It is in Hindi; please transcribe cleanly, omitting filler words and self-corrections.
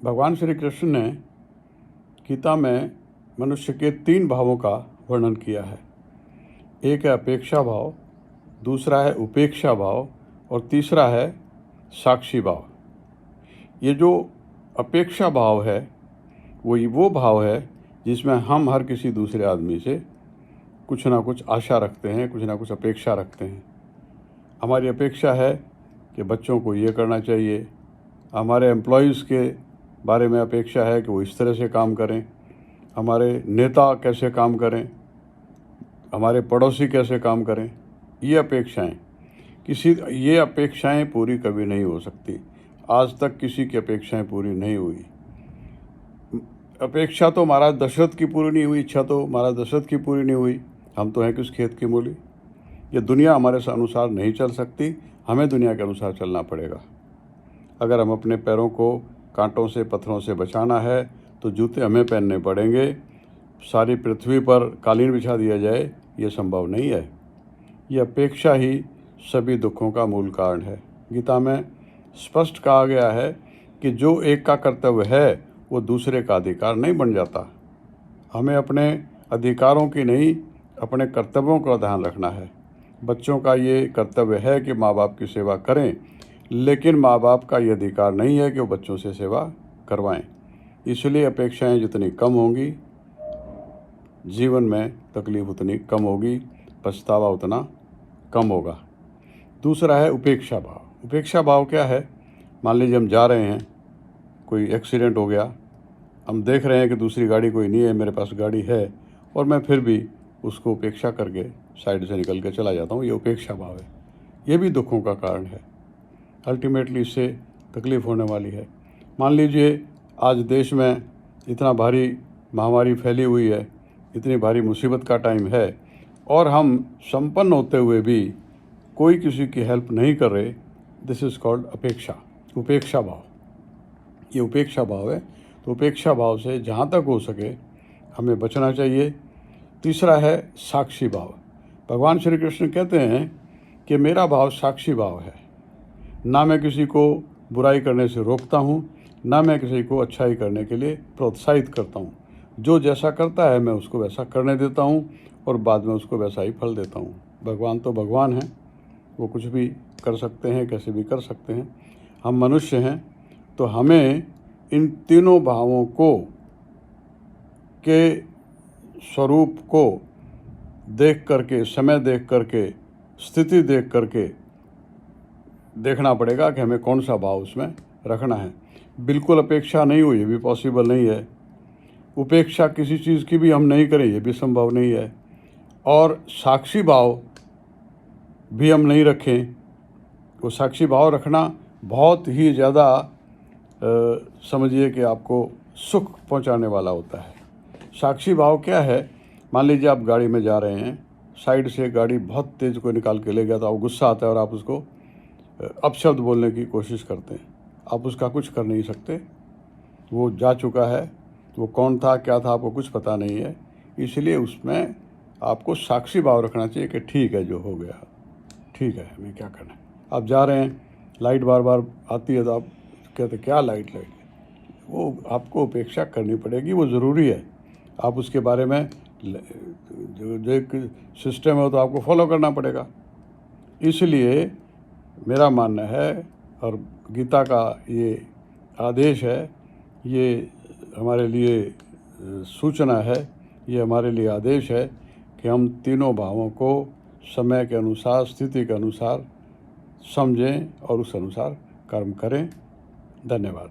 भगवान श्री कृष्ण ने गीता में मनुष्य के 3 भावों का वर्णन किया है। एक है अपेक्षा भाव, दूसरा है उपेक्षा भाव और तीसरा है साक्षी भाव। ये जो अपेक्षा भाव है वो भाव है जिसमें हम हर किसी दूसरे आदमी से कुछ ना कुछ आशा रखते हैं, कुछ ना कुछ अपेक्षा रखते हैं। हमारी अपेक्षा है कि बच्चों को ये करना चाहिए, हमारे एम्प्लॉइज़ के बारे में अपेक्षा है कि वो इस तरह से काम करें, हमारे नेता कैसे काम करें, हमारे पड़ोसी कैसे काम करें। ये अपेक्षाएं पूरी कभी नहीं हो सकती। आज तक किसी की अपेक्षाएं पूरी नहीं हुई। अपेक्षा तो महाराज दशरथ की पूरी नहीं हुई, इच्छा तो महाराज दशरथ की पूरी नहीं हुई। हम तो हैं किस खेत की मूली। ये दुनिया हमारे अनुसार नहीं चल सकती, हमें दुनिया के अनुसार चलना पड़ेगा। अगर हम अपने पैरों को कांटों से पत्थरों से बचाना है तो जूते हमें पहनने पड़ेंगे। सारी पृथ्वी पर कालीन बिछा दिया जाए, ये संभव नहीं है। ये अपेक्षा ही सभी दुखों का मूल कारण है। गीता में स्पष्ट कहा गया है कि जो एक का कर्तव्य है वो दूसरे का अधिकार नहीं बन जाता। हमें अपने अधिकारों की नहीं, अपने कर्तव्यों का ध्यान रखना है। बच्चों का ये कर्तव्य है कि माँ बाप की सेवा करें, लेकिन माँ बाप का ये अधिकार नहीं है कि वो बच्चों से सेवा करवाएं। इसलिए अपेक्षाएं जितनी कम होंगी, जीवन में तकलीफ उतनी कम होगी, पछतावा उतना कम होगा। दूसरा है उपेक्षा भाव। उपेक्षा भाव क्या है? मान लीजिए हम जा रहे हैं, कोई एक्सीडेंट हो गया, हम देख रहे हैं कि दूसरी गाड़ी कोई नहीं है, मेरे पास गाड़ी है, और मैं फिर भी उसको उपेक्षा करके साइड से निकल के चला जाता हूँ। ये उपेक्षा भाव है। ये भी दुखों का कारण है। अल्टीमेटली इससे तकलीफ़ होने वाली है। मान लीजिए आज देश में इतना भारी महामारी फैली हुई है, इतनी भारी मुसीबत का टाइम है, और हम संपन्न होते हुए भी कोई किसी की हेल्प नहीं कर रहे। दिस इज़ कॉल्ड अपेक्षा, उपेक्षा भाव। ये उपेक्षा भाव है। तो उपेक्षा भाव से जहाँ तक हो सके हमें बचना चाहिए। तीसरा है साक्षी भाव। भगवान श्री कृष्ण कहते हैं कि मेरा भाव साक्षी भाव है। ना मैं किसी को बुराई करने से रोकता हूँ, ना मैं किसी को अच्छाई करने के लिए प्रोत्साहित करता हूँ। जो जैसा करता है मैं उसको वैसा करने देता हूँ और बाद में उसको वैसा ही फल देता हूँ। भगवान तो भगवान हैं, वो कुछ भी कर सकते हैं, कैसे भी कर सकते हैं। हम मनुष्य हैं, तो हमें इन तीनों भावों के स्वरूप को देख करके, समय देख करके, स्थिति देख करके देखना पड़ेगा कि हमें कौन सा भाव उसमें रखना है। बिल्कुल अपेक्षा नहीं हुई, ये भी पॉसिबल नहीं है। उपेक्षा किसी चीज़ की भी हम नहीं करें, ये भी संभव नहीं है। और साक्षी भाव भी हम नहीं रखें। वो साक्षी भाव रखना बहुत ही ज़्यादा समझिए कि आपको सुख पहुंचाने वाला होता है। साक्षी भाव क्या है? मान लीजिए आप गाड़ी में जा रहे हैं, साइड से गाड़ी बहुत तेज़ को निकाल के ले गया, तो आपको गुस्सा आता है और आप उसको अपशब्द बोलने की कोशिश करते हैं। आप उसका कुछ कर नहीं सकते, वो जा चुका है। वो कौन था, क्या था, आपको कुछ पता नहीं है। इसलिए उसमें आपको साक्षी भाव रखना चाहिए कि ठीक है, जो हो गया ठीक है, हमें क्या करना है। आप जा रहे हैं, लाइट बार बार आती है तो आप कहते क्या लाइट, वो आपको उपेक्षा करनी पड़ेगी, वो ज़रूरी है। आप उसके बारे में जो एक सिस्टम है तो आपको फॉलो करना पड़ेगा। इसलिए मेरा मानना है, और गीता का ये आदेश है, ये हमारे लिए सूचना है, ये हमारे लिए आदेश है कि हम तीनों भावों को समय के अनुसार, स्थिति के अनुसार समझें और उस अनुसार कर्म करें। धन्यवाद।